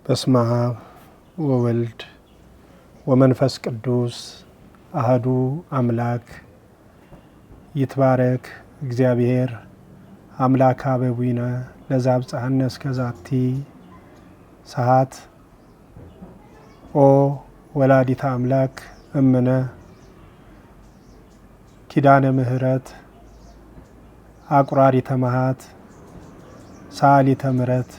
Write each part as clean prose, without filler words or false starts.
በስመ አብ ወወልድ ወመንፈስ ቅዱስ አሐዱ አምላክ ይትባረክ እግዚአብሔር አምላከ አበዊነ ለዘአብጽሐነ እስከዛቲ ሰዓት። ኦ ወላዲተ አምላክ እምነ ኪዳነ ምሕረት አቁራሪተ መዓት ሰአሊተ ምሕረት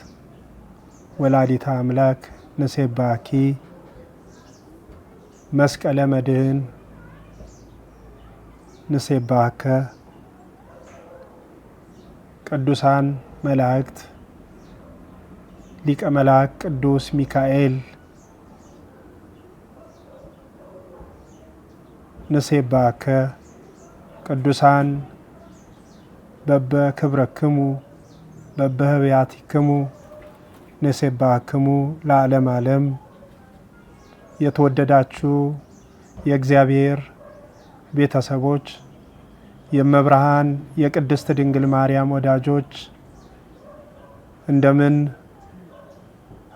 ወላዲተ አምላክ ንሴባኪ መስቀለ መድኅን ንሴባከ። ቅዱሳን መላእክት ሊቀ መላእክት ቅዱስ ሚካኤል ንሴባከ። ቅዱሳን በበ ክብረክሙ በበ ህብያቲክሙ ንሴባክሙ ለዓለም ዓለም። የተወደዳችሁ የእግዚአብሔር ቤተሰቦች፣ የመብርሃን የቅድስት ድንግል ማርያም ወዳጆች እንደምን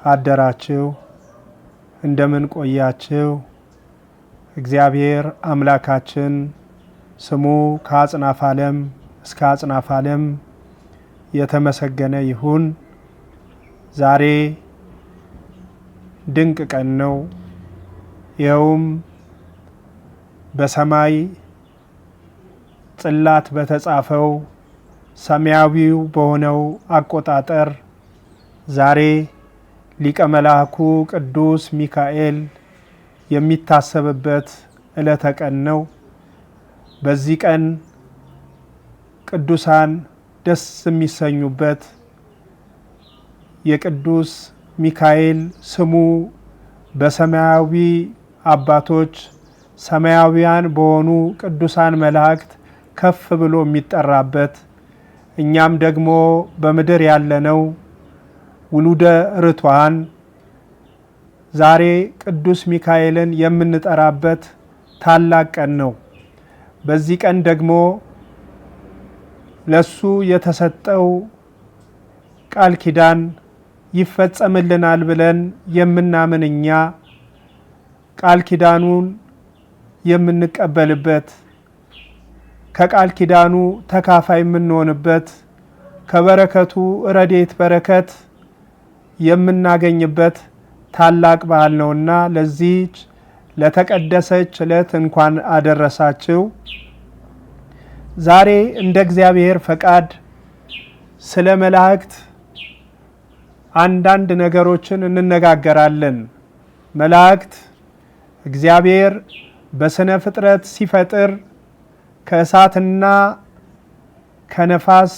አደራችሁ? እንደምን ቆያችሁ? እግዚአብሔር አምላካችን ስሙ ከአጽናፈ ዓለም እስከ አጽናፈ ዓለም የተመሰገነ ይሁን። ዛሬ ድንቅ ቀን ነው። ይኸውም በሰማይ ጽላት በተጻፈው ሰማያዊው በሆነው አቆጣጠር ዛሬ ሊቀ መላኩ ቅዱስ ሚካኤል የሚታሰብበት ዕለተ ቀን ነው። በዚህ ቀን ቅዱሳን ደስ የሚሰኙበት የቅዱስ ሚካኤል ስሙ በሰማያዊ አባቶች ሰማያዊያን በሆኑ ቅዱሳን መላእክት ከፍ ብሎ የሚጠራበት፣ እኛም ደግሞ በምድር ያለነው ውሉደ ርቱዓን ዛሬ ቅዱስ ሚካኤልን የምንጠራበት ታላቅ ቀን ነው። በዚህ ቀን ደግሞ ለሱ የተሰጠው ቃል ኪዳን ይፈጸምልናል ብለን የምናምን እኛ ቃል ኪዳኑን የምንቀበልበት፣ ከቃል ኪዳኑ ተካፋይ የምንሆንበት፣ ከበረከቱ ረድኤት በረከት የምናገኝበት ታላቅ በዓል ነውና ለዚህች ለተቀደሰች ዕለት እንኳን አደረሳችሁ። ዛሬ እንደ እግዚአብሔር ፈቃድ ስለ መላእክት አንዳንድ ነገሮችን እንነጋገራለን። መላእክት እግዚአብሔር በስነ ፍጥረት ሲፈጥር ከእሳትና ከነፋስ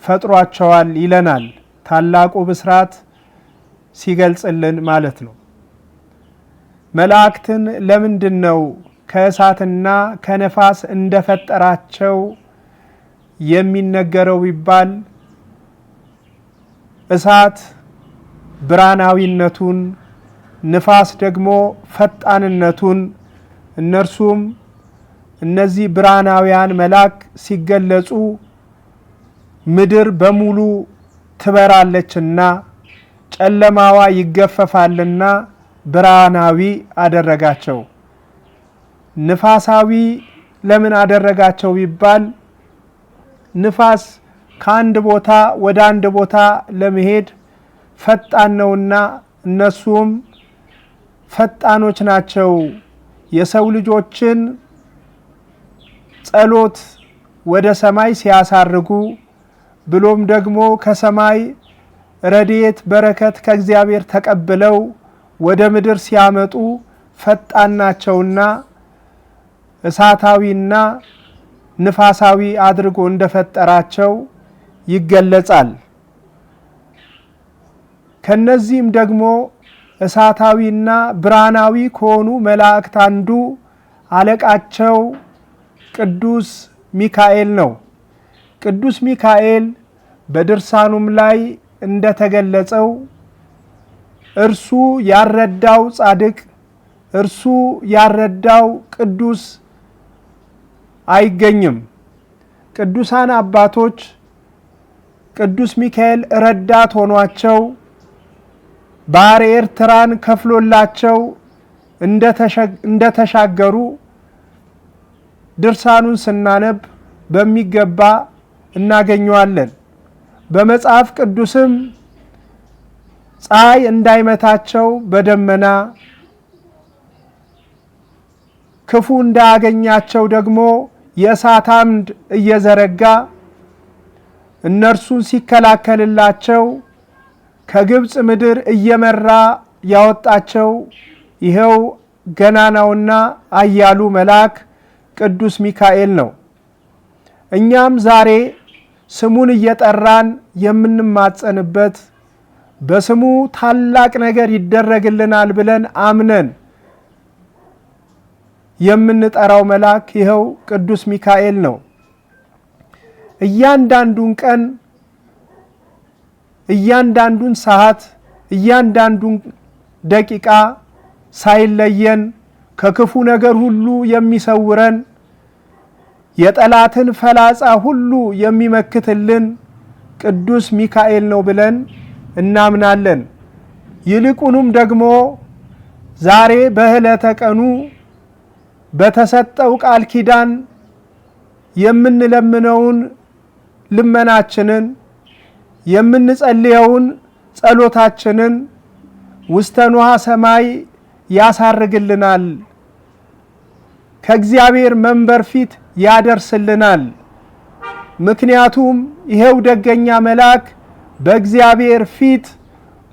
ፈጥሯቸዋል ይለናል። ታላቁ ብስራት ሲገልጽልን ማለት ነው። መላእክትን ለምንድን ነው ከእሳትና ከነፋስ እንደፈጠራቸው የሚነገረው ቢባል እሳት ብርሃናዊነቱን፣ ንፋስ ደግሞ ፈጣንነቱን፣ እነርሱም እነዚህ ብርሃናውያን መላእክት ሲገለጹ ምድር በሙሉ ትበራለችና ጨለማዋ ይገፈፋልና ብርሃናዊ አደረጋቸው። ንፋሳዊ ለምን አደረጋቸው ቢባል ንፋስ ከአንድ ቦታ ወደ አንድ ቦታ ለመሄድ ፈጣን ነውና እነሱም ፈጣኖች ናቸው። የሰው ልጆችን ጸሎት ወደ ሰማይ ሲያሳርጉ ብሎም ደግሞ ከሰማይ ረድኤት በረከት ከእግዚአብሔር ተቀብለው ወደ ምድር ሲያመጡ ፈጣን ናቸውና እሳታዊና ንፋሳዊ አድርጎ እንደፈጠራቸው ይገለጻል። ከነዚህም ደግሞ እሳታዊና ብርሃናዊ ከሆኑ መላእክት አንዱ አለቃቸው ቅዱስ ሚካኤል ነው። ቅዱስ ሚካኤል በድርሳኑም ላይ እንደተገለጸው እርሱ ያረዳው ጻድቅ፣ እርሱ ያረዳው ቅዱስ አይገኝም። ቅዱሳን አባቶች ቅዱስ ሚካኤል ረዳት ሆኗቸው ባህረ ኤርትራን ከፍሎላቸው እንደተሻገሩ ድርሳኑን ስናነብ በሚገባ እናገኘዋለን። በመጽሐፍ ቅዱስም ፀሐይ እንዳይመታቸው በደመና ክፉ እንዳያገኛቸው ደግሞ የእሳት አምድ እየዘረጋ እነርሱን ሲከላከልላቸው ከግብጽ ምድር እየመራ ያወጣቸው ይሄው ገናናውና አያሉ መልአክ ቅዱስ ሚካኤል ነው። እኛም ዛሬ ስሙን እየጠራን የምንማጸንበት በስሙ ታላቅ ነገር ይደረግልናል ብለን አምነን የምንጠራው መልአክ ይሄው ቅዱስ ሚካኤል ነው። እያንዳንዱን ቀን፣ እያንዳንዱን ሰዓት፣ እያንዳንዱን ደቂቃ ሳይለየን ከክፉ ነገር ሁሉ የሚሰውረን የጠላትን ፈላጻ ሁሉ የሚመክትልን ቅዱስ ሚካኤል ነው ብለን እናምናለን። ይልቁንም ደግሞ ዛሬ በዕለተ ቀኑ በተሰጠው ቃል ኪዳን የምንለምነውን ልመናችንን የምንጸልየውን ጸሎታችንን ውስተ ንዋየ ሰማይ ያሳርግልናል፣ ከእግዚአብሔር መንበር ፊት ያደርስልናል። ምክንያቱም ይሄው ደገኛ መልአክ በእግዚአብሔር ፊት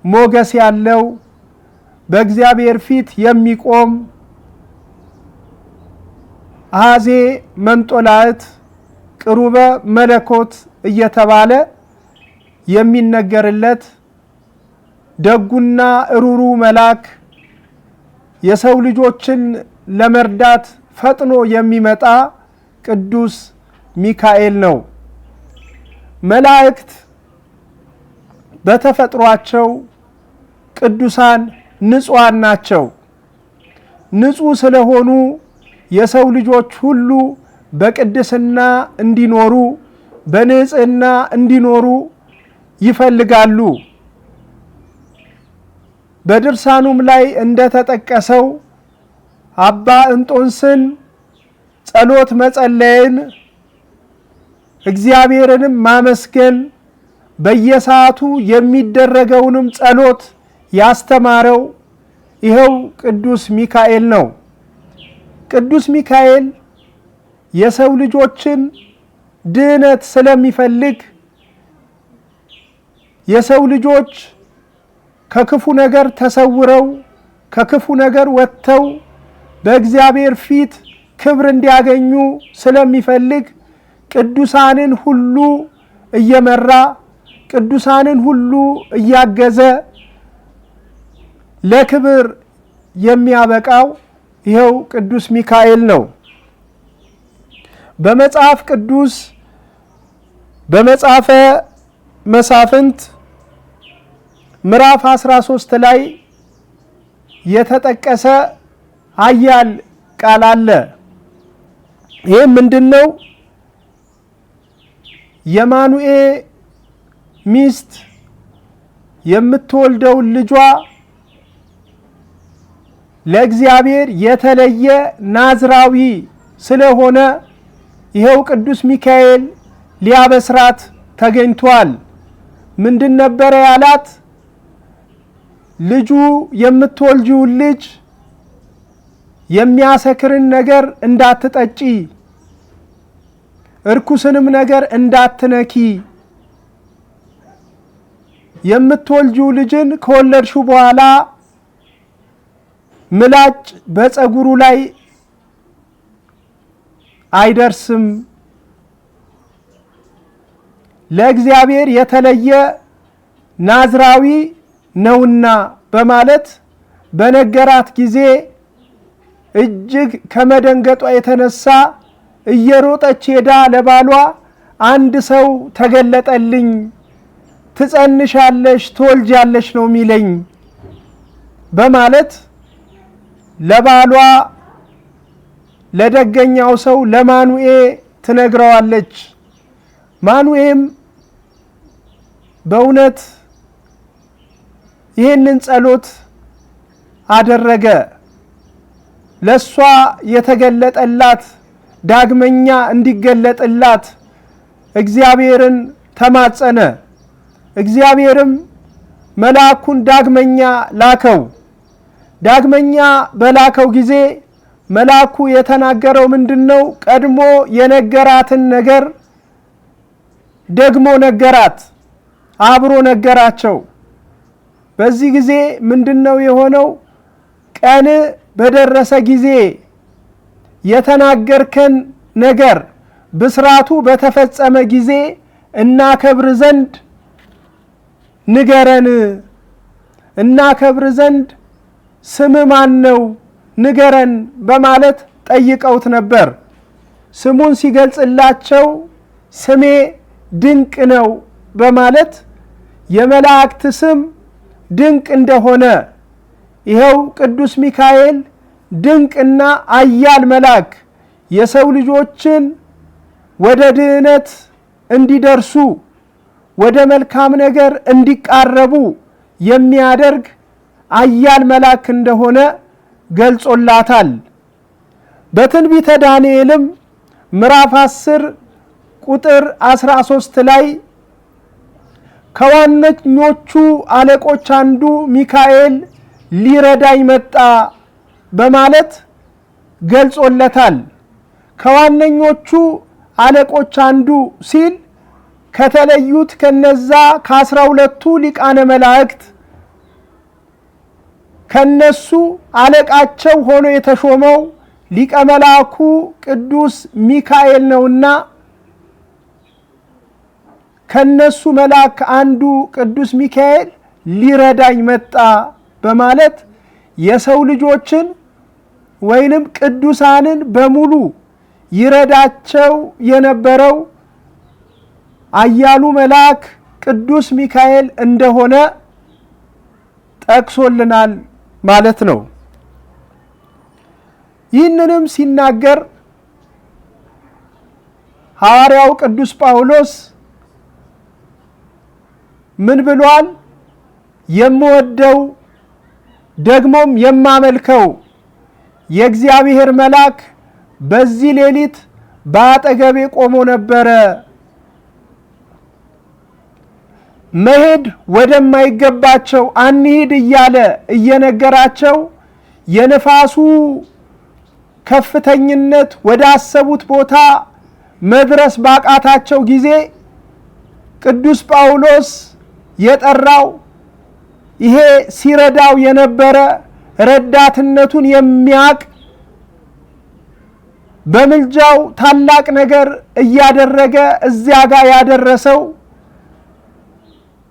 ሞገስ ያለው በእግዚአብሔር ፊት የሚቆም አዜ መንጦላዕት ቅሩበ መለኮት እየተባለ የሚነገርለት ደጉና እሩሩ መልአክ የሰው ልጆችን ለመርዳት ፈጥኖ የሚመጣ ቅዱስ ሚካኤል ነው። መላእክት በተፈጥሯቸው ቅዱሳን ንጹሃን ናቸው። ንጹህ ስለሆኑ የሰው ልጆች ሁሉ በቅድስና እንዲኖሩ በንጽህና እንዲኖሩ ይፈልጋሉ። በድርሳኑም ላይ እንደተጠቀሰው አባ እንጦንስን ጸሎት መጸለይን እግዚአብሔርንም ማመስገን በየሰዓቱ የሚደረገውንም ጸሎት ያስተማረው ይሄው ቅዱስ ሚካኤል ነው። ቅዱስ ሚካኤል የሰው ልጆችን ድህነት ስለሚፈልግ የሰው ልጆች ከክፉ ነገር ተሰውረው ከክፉ ነገር ወጥተው በእግዚአብሔር ፊት ክብር እንዲያገኙ ስለሚፈልግ ቅዱሳንን ሁሉ እየመራ ቅዱሳንን ሁሉ እያገዘ ለክብር የሚያበቃው ይሄው ቅዱስ ሚካኤል ነው። በመጽሐፍ ቅዱስ በመጽሐፈ መሳፍንት ምዕራፍ 13 ላይ የተጠቀሰ ኃያል ቃል አለ። ይህ ምንድነው? የማኑኤ ሚስት የምትወልደው ልጇ ለእግዚአብሔር የተለየ ናዝራዊ ስለሆነ ይሄው ቅዱስ ሚካኤል ሊያበስራት ተገኝቷል። ምንድን ነበረ ያላት? ልጁ የምትወልጂው ልጅ የሚያሰክርን ነገር እንዳትጠጪ፣ እርኩስንም ነገር እንዳትነኪ፣ የምትወልጂው ልጅን ከወለድሽው በኋላ ምላጭ በፀጉሩ ላይ አይደርስም፣ ለእግዚአብሔር የተለየ ናዝራዊ ነውና በማለት በነገራት ጊዜ እጅግ ከመደንገጧ የተነሳ እየሮጠች ሄዳ ለባሏ አንድ ሰው ተገለጠልኝ፣ ትጸንሻለሽ ትወልጃለሽ ነው የሚለኝ በማለት ለባሏ ለደገኛው ሰው ለማኑኤ ትነግረዋለች። ማኑኤም በእውነት ይህንን ጸሎት አደረገ። ለሷ የተገለጠላት ዳግመኛ እንዲገለጥላት እግዚአብሔርን ተማጸነ። እግዚአብሔርም መልአኩን ዳግመኛ ላከው። ዳግመኛ በላከው ጊዜ መልአኩ የተናገረው ምንድነው? ቀድሞ የነገራትን ነገር ደግሞ ነገራት፣ አብሮ ነገራቸው። በዚህ ጊዜ ምንድነው የሆነው? ቀን በደረሰ ጊዜ የተናገርከን ነገር ብስራቱ በተፈጸመ ጊዜ እናከብር ዘንድ ንገረን። እናከብር ዘንድ ስም ማን ነው ንገረን በማለት ጠይቀውት ነበር። ስሙን ሲገልጽላቸው ስሜ ድንቅ ነው በማለት የመላእክት ስም ድንቅ እንደሆነ፣ ይኸው ቅዱስ ሚካኤል ድንቅና አያል መልአክ የሰው ልጆችን ወደ ድህነት እንዲደርሱ ወደ መልካም ነገር እንዲቃረቡ የሚያደርግ አያል መልአክ እንደሆነ ገልጾላታል። በትንቢተ ዳንኤልም ምዕራፍ 10 ቁጥር 13 ላይ ከዋነኞቹ አለቆች አንዱ ሚካኤል ሊረዳኝ መጣ በማለት ገልጾለታል። ከዋነኞቹ አለቆች አንዱ ሲል ከተለዩት ከነዛ ከ12ቱ ሊቃነ መላእክት ከነሱ አለቃቸው ሆኖ የተሾመው ሊቀ መላእኩ ቅዱስ ሚካኤል ነውና ከነሱ መልአክ አንዱ ቅዱስ ሚካኤል ሊረዳኝ መጣ በማለት የሰው ልጆችን ወይንም ቅዱሳንን በሙሉ ይረዳቸው የነበረው አያሉ መልአክ ቅዱስ ሚካኤል እንደሆነ ጠቅሶልናል ማለት ነው። ይህንንም ሲናገር ሐዋርያው ቅዱስ ጳውሎስ ምን ብሏል? የምወደው ደግሞም የማመልከው የእግዚአብሔር መልአክ በዚህ ሌሊት በአጠገቤ ቆሞ ነበረ። መሄድ ወደማይገባቸው አንሂድ እያለ እየነገራቸው የነፋሱ ከፍተኝነት ወደ አሰቡት ቦታ መድረስ ባቃታቸው ጊዜ ቅዱስ ጳውሎስ የጠራው ይሄ ሲረዳው የነበረ ረዳትነቱን የሚያቅ በምልጃው ታላቅ ነገር እያደረገ እዚያ ጋር ያደረሰው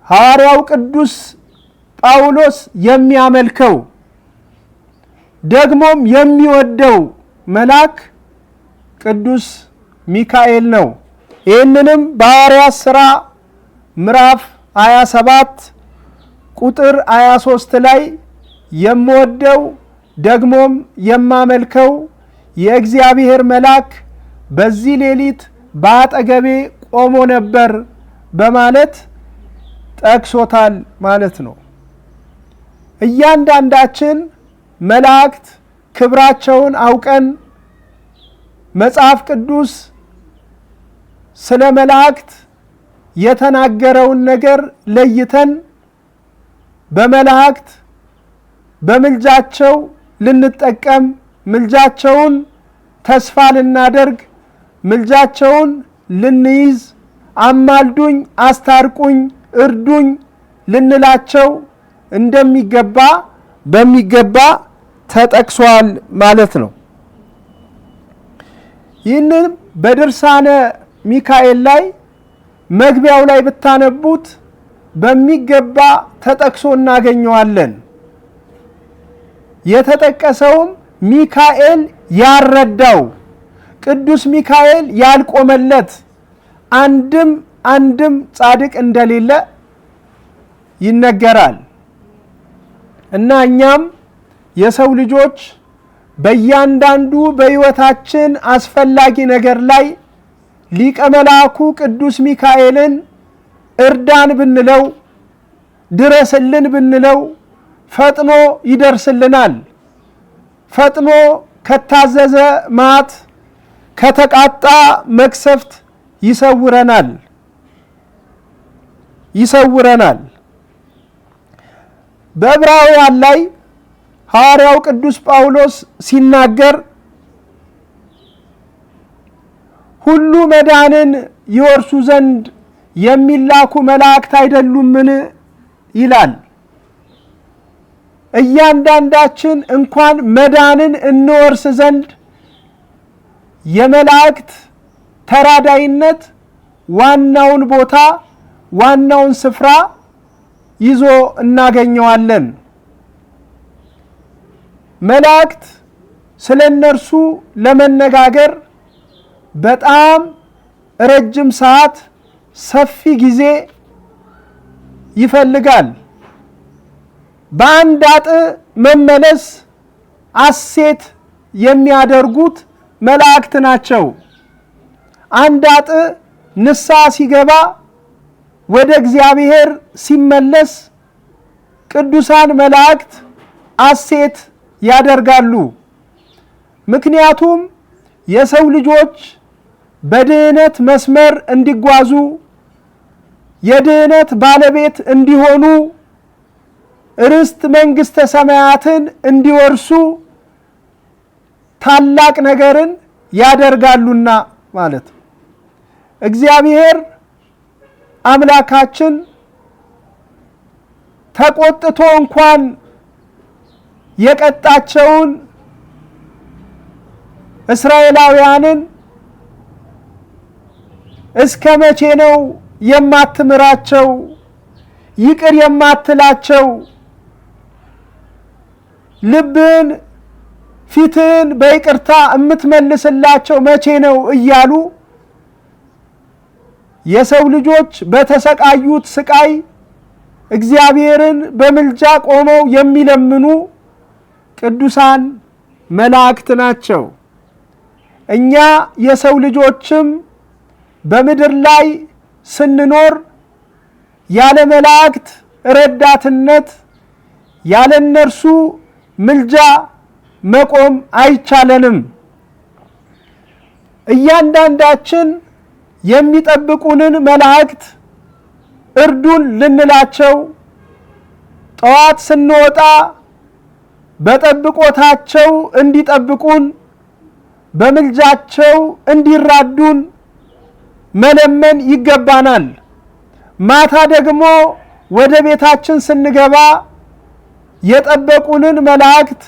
ሐዋርያው ቅዱስ ጳውሎስ የሚያመልከው ደግሞም የሚወደው መልአክ ቅዱስ ሚካኤል ነው። ይህንንም በሐዋርያት ሥራ ምዕራፍ 27 ቁጥር 23 ላይ የምወደው ደግሞም የማመልከው የእግዚአብሔር መልአክ በዚህ ሌሊት በአጠገቤ ቆሞ ነበር በማለት ጠቅሶታል ማለት ነው። እያንዳንዳችን መላእክት ክብራቸውን አውቀን መጽሐፍ ቅዱስ ስለ መላእክት የተናገረውን ነገር ለይተን በመላእክት በምልጃቸው ልንጠቀም፣ ምልጃቸውን ተስፋ ልናደርግ፣ ምልጃቸውን ልንይዝ፣ አማልዱኝ፣ አስታርቁኝ፣ እርዱኝ ልንላቸው እንደሚገባ በሚገባ ተጠቅሷል ማለት ነው። ይህንን በድርሳነ ሚካኤል ላይ መግቢያው ላይ ብታነቡት በሚገባ ተጠቅሶ እናገኘዋለን። የተጠቀሰውም ሚካኤል ያረዳው ቅዱስ ሚካኤል ያልቆመለት አንድም ጻድቅ እንደሌለ ይነገራል። እና እኛም የሰው ልጆች በእያንዳንዱ በሕይወታችን አስፈላጊ ነገር ላይ ሊቀ መላኩ ቅዱስ ሚካኤልን እርዳን ብንለው፣ ድረስልን ብንለው፣ ፈጥኖ ይደርስልናል። ፈጥኖ ከታዘዘ መዓት ከተቃጣ መቅሰፍት ይሰውረናል። በዕብራውያን ላይ ሐዋርያው ቅዱስ ጳውሎስ ሲናገር ሁሉ መዳንን ይወርሱ ዘንድ የሚላኩ መላእክት አይደሉምን ይላል። እያንዳንዳችን እንኳን መዳንን እንወርስ ዘንድ የመላእክት ተራዳይነት ዋናውን ቦታ ዋናውን ስፍራ ይዞ እናገኘዋለን። መላእክት ስለ እነርሱ ለመነጋገር በጣም ረጅም ሰዓት ሰፊ ጊዜ ይፈልጋል። በአንድ አጥ መመለስ አሴት የሚያደርጉት መላእክት ናቸው። አንድ አጥ ንስሐ ሲገባ ወደ እግዚአብሔር ሲመለስ ቅዱሳን መላእክት አሴት ያደርጋሉ። ምክንያቱም የሰው ልጆች በድህነት መስመር እንዲጓዙ የድህነት ባለቤት እንዲሆኑ ርስት መንግሥተ ሰማያትን እንዲወርሱ ታላቅ ነገርን ያደርጋሉና ማለት ነው። እግዚአብሔር አምላካችን ተቆጥቶ እንኳን የቀጣቸውን እስራኤላውያንን እስከ መቼ ነው የማትምራቸው? ይቅር የማትላቸው? ልብን ፊትን በይቅርታ የምትመልስላቸው መቼ ነው እያሉ የሰው ልጆች በተሰቃዩት ስቃይ እግዚአብሔርን በምልጃ ቆመው የሚለምኑ ቅዱሳን መላእክት ናቸው። እኛ የሰው ልጆችም በምድር ላይ ስንኖር ያለ መላእክት ረዳትነት ያለ እነርሱ ምልጃ መቆም አይቻለንም። እያንዳንዳችን የሚጠብቁንን መላእክት እርዱን ልንላቸው ጠዋት ስንወጣ በጠብቆታቸው እንዲጠብቁን በምልጃቸው እንዲራዱን መለመን ይገባናል። ማታ ደግሞ ወደ ቤታችን ስንገባ የጠበቁንን መላእክት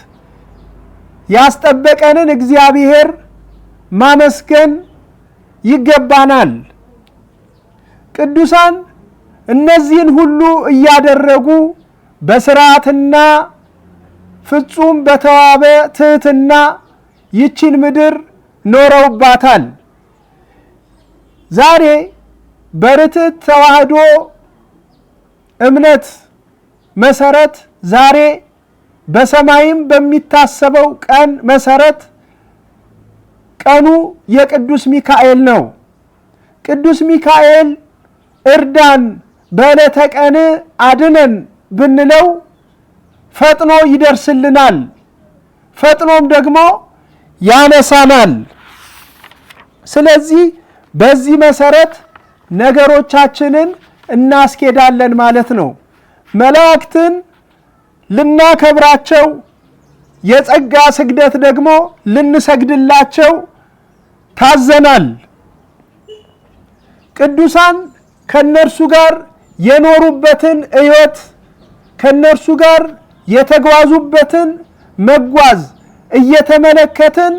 ያስጠበቀንን እግዚአብሔር ማመስገን ይገባናል። ቅዱሳን እነዚህን ሁሉ እያደረጉ በስርዓትና ፍጹም በተዋበ ትህትና ይችን ምድር ኖረውባታል። ዛሬ በርትዕት ተዋህዶ እምነት መሰረት ዛሬ በሰማይም በሚታሰበው ቀን መሰረት ቀኑ የቅዱስ ሚካኤል ነው። ቅዱስ ሚካኤል እርዳን በዕለተ ቀን አድነን ብንለው ፈጥኖ ይደርስልናል፣ ፈጥኖም ደግሞ ያነሳናል። ስለዚህ በዚህ መሰረት ነገሮቻችንን እናስኬዳለን ማለት ነው። መላእክትን ልናከብራቸው የጸጋ ስግደት ደግሞ ልንሰግድላቸው ታዘናል። ቅዱሳን ከነርሱ ጋር የኖሩበትን ሕይወት ከነርሱ ጋር የተጓዙበትን መጓዝ እየተመለከትን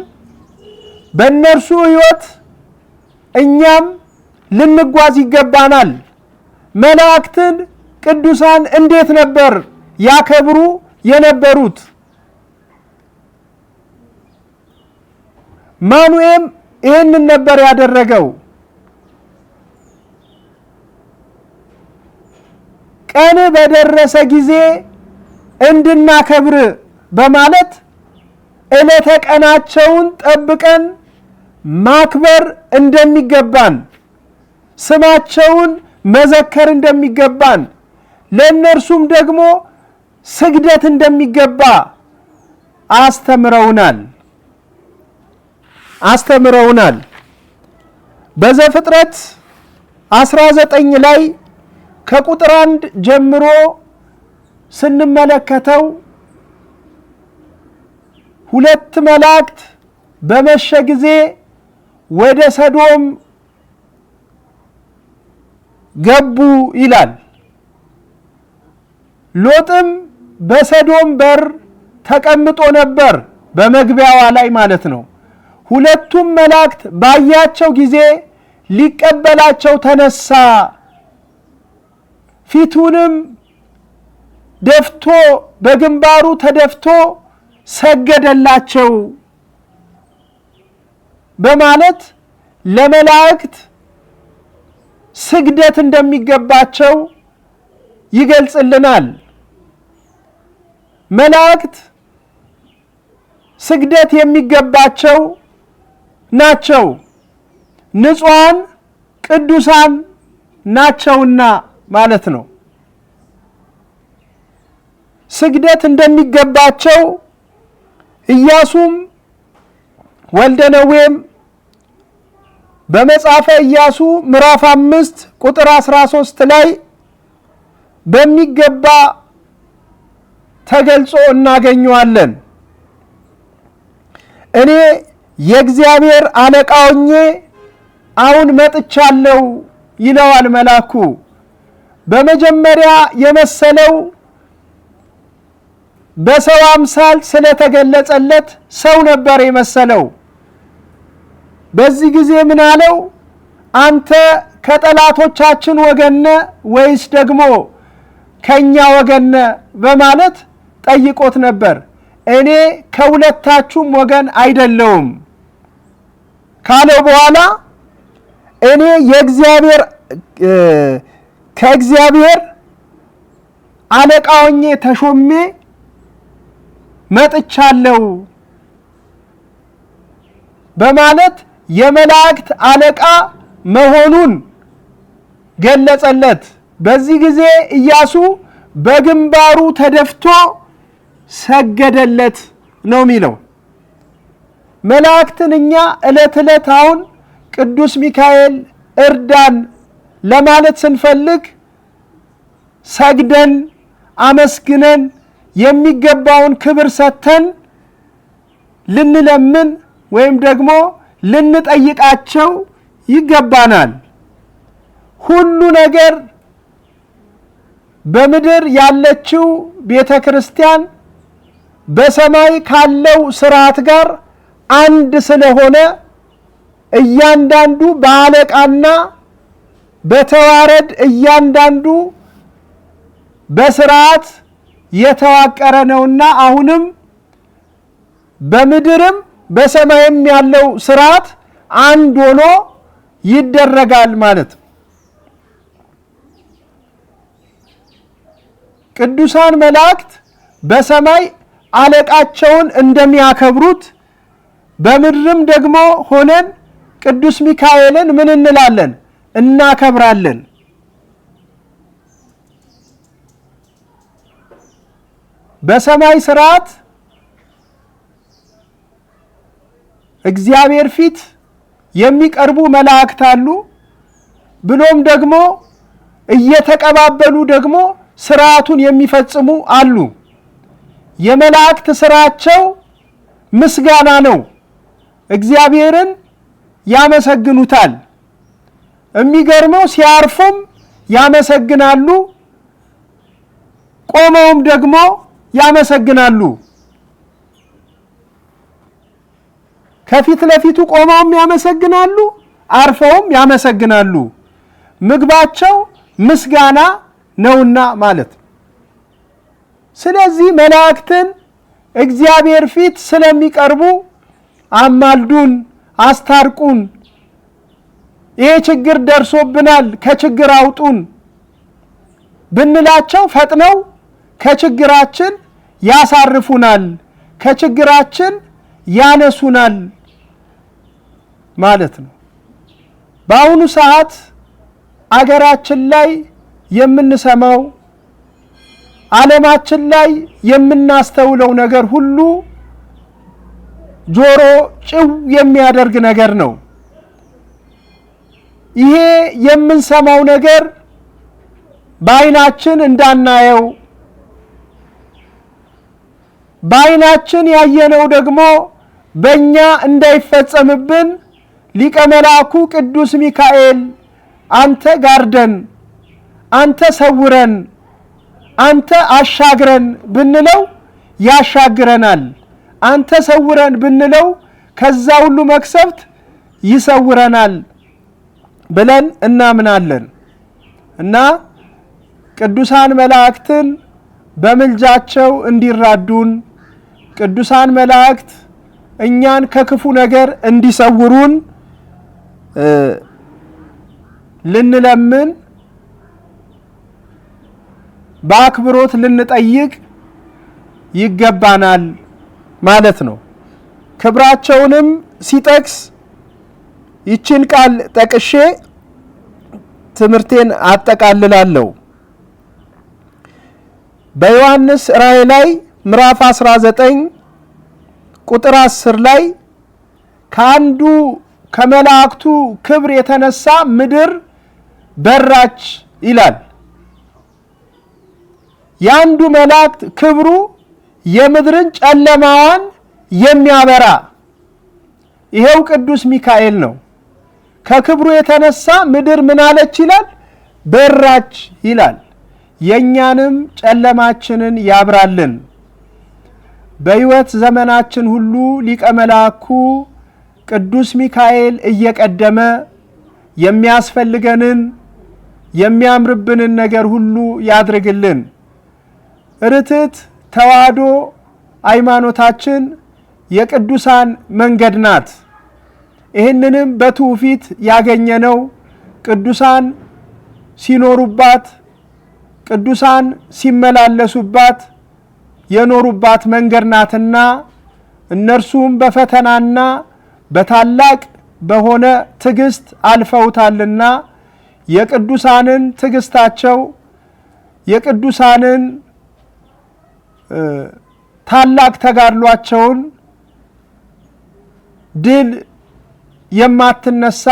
በእነርሱ ሕይወት እኛም ልንጓዝ ይገባናል። መላእክትን ቅዱሳን እንዴት ነበር ያከብሩ የነበሩት? ማኑኤም ይህንን ነበር ያደረገው። ቀን በደረሰ ጊዜ እንድናከብር በማለት ዕለተ ቀናቸውን ጠብቀን ማክበር እንደሚገባን፣ ስማቸውን መዘከር እንደሚገባን፣ ለእነርሱም ደግሞ ስግደት እንደሚገባ አስተምረውናል። በዘፍጥረት 19 ላይ ከቁጥር 1 ጀምሮ ስንመለከተው ሁለት መላእክት በመሸ ጊዜ ወደ ሰዶም ገቡ ይላል። ሎጥም በሰዶም በር ተቀምጦ ነበር፣ በመግቢያዋ ላይ ማለት ነው። ሁለቱም መላእክት ባያቸው ጊዜ ሊቀበላቸው ተነሳ፣ ፊቱንም ደፍቶ በግንባሩ ተደፍቶ ሰገደላቸው በማለት ለመላእክት ስግደት እንደሚገባቸው ይገልጽልናል። መላእክት ስግደት የሚገባቸው ናቸው፣ ንጹሃን ቅዱሳን ናቸውና ማለት ነው። ስግደት እንደሚገባቸው ኢያሱም ወልደ ነዌም በመጽሐፈ ኢያሱ ምዕራፍ 5 ቁጥር 13 ላይ በሚገባ ተገልጾ እናገኘዋለን። እኔ የእግዚአብሔር አለቃ ሆኜ አሁን መጥቻለሁ ይለዋል መልአኩ። በመጀመሪያ የመሰለው በሰው አምሳል ስለተገለጸለት ሰው ነበር የመሰለው። በዚህ ጊዜ ምን አለው? አንተ ከጠላቶቻችን ወገነ ወይስ ደግሞ ከኛ ወገነ በማለት ጠይቆት ነበር። እኔ ከሁለታችሁም ወገን አይደለሁም ካለው በኋላ እኔ ከእግዚአብሔር አለቃ ሆኜ ተሾሜ መጥቻለሁ በማለት የመላእክት አለቃ መሆኑን ገለጸለት። በዚህ ጊዜ ኢያሱ በግንባሩ ተደፍቶ ሰገደለት ነው የሚለው። መላእክትን እኛ ዕለት ዕለት አሁን ቅዱስ ሚካኤል እርዳን ለማለት ስንፈልግ ሰግደን አመስግነን የሚገባውን ክብር ሰጥተን ልንለምን ወይም ደግሞ ልንጠይቃቸው ይገባናል። ሁሉ ነገር በምድር ያለችው ቤተክርስቲያን በሰማይ ካለው ስርዓት ጋር አንድ ስለሆነ እያንዳንዱ በአለቃና በተዋረድ እያንዳንዱ በስርዓት የተዋቀረ ነውና አሁንም በምድርም በሰማይም ያለው ስርዓት አንድ ሆኖ ይደረጋል ማለት ነው። ቅዱሳን መላእክት በሰማይ አለቃቸውን እንደሚያከብሩት በምድርም ደግሞ ሆነን ቅዱስ ሚካኤልን ምን እንላለን? እናከብራለን። በሰማይ ስርዓት እግዚአብሔር ፊት የሚቀርቡ መላእክት አሉ። ብሎም ደግሞ እየተቀባበሉ ደግሞ ስርዓቱን የሚፈጽሙ አሉ። የመላእክት ስራቸው ምስጋና ነው። እግዚአብሔርን ያመሰግኑታል። የሚገርመው ሲያርፉም ያመሰግናሉ፣ ቆመውም ደግሞ ያመሰግናሉ። ከፊት ለፊቱ ቆመውም ያመሰግናሉ፣ አርፈውም ያመሰግናሉ። ምግባቸው ምስጋና ነውና ማለት ነው። ስለዚህ መላእክትን እግዚአብሔር ፊት ስለሚቀርቡ አማልዱን፣ አስታርቁን፣ ይሄ ችግር ደርሶብናል ከችግር አውጡን ብንላቸው ፈጥነው ከችግራችን ያሳርፉናል፣ ከችግራችን ያነሱናል ማለት ነው። በአሁኑ ሰዓት አገራችን ላይ የምንሰማው ዓለማችን ላይ የምናስተውለው ነገር ሁሉ ጆሮ ጭው የሚያደርግ ነገር ነው። ይሄ የምንሰማው ነገር በዓይናችን እንዳናየው በዓይናችን ያየነው ደግሞ በእኛ እንዳይፈጸምብን ሊቀ መላእኩ ቅዱስ ሚካኤል አንተ ጋርደን፣ አንተ ሰውረን፣ አንተ አሻግረን ብንለው ያሻግረናል። አንተ ሰውረን ብንለው ከዛ ሁሉ መክሰፍት ይሰውረናል ብለን እናምናለን። እና ቅዱሳን መላእክትን በምልጃቸው እንዲራዱን ቅዱሳን መላእክት እኛን ከክፉ ነገር እንዲሰውሩን ልንለምን በአክብሮት ልንጠይቅ ይገባናል ማለት ነው። ክብራቸውንም ሲጠቅስ ይችን ቃል ጠቅሼ ትምህርቴን አጠቃልላለሁ። በዮሐንስ ራእይ ላይ ምዕራፍ 19 ቁጥር 10 ላይ ከአንዱ ከመላእክቱ ክብር የተነሳ ምድር በራች ይላል። የአንዱ መላእክት ክብሩ የምድርን ጨለማዋን የሚያበራ ይሄው ቅዱስ ሚካኤል ነው። ከክብሩ የተነሳ ምድር ምን አለች ይላል? በራች ይላል። የኛንም ጨለማችንን ያብራልን። በሕይወት ዘመናችን ሁሉ ሊቀ መላእኩ ቅዱስ ሚካኤል እየቀደመ የሚያስፈልገንን የሚያምርብንን ነገር ሁሉ ያድርግልን። ርትዕት ተዋሕዶ ሃይማኖታችን የቅዱሳን መንገድ ናት። ይህንንም በትውፊት ያገኘነው ቅዱሳን ሲኖሩባት ቅዱሳን ሲመላለሱባት የኖሩባት መንገድ ናትና እነርሱም በፈተናና በታላቅ በሆነ ትዕግስት አልፈውታልና የቅዱሳንን ትዕግስታቸው የቅዱሳንን ታላቅ ተጋድሏቸውን ድል የማትነሳ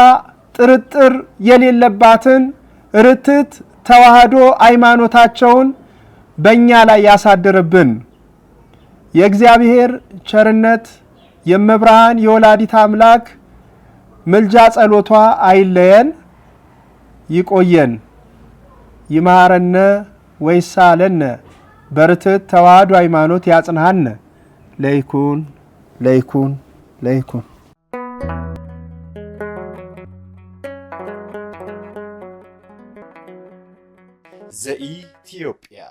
ጥርጥር የሌለባትን ርትዕት ተዋሕዶ ሃይማኖታቸውን በእኛ ላይ ያሳድርብን። የእግዚአብሔር ቸርነት የመብርሃን የወላዲት አምላክ ምልጃ ጸሎቷ አይለየን፣ ይቆየን። ይማረነ ወይሳለነ በርትዕት ተዋሕዶ ሃይማኖት ያጽናሃነ። ለይኩን ለይኩን ለይኩን። ዘኢትዮጵያ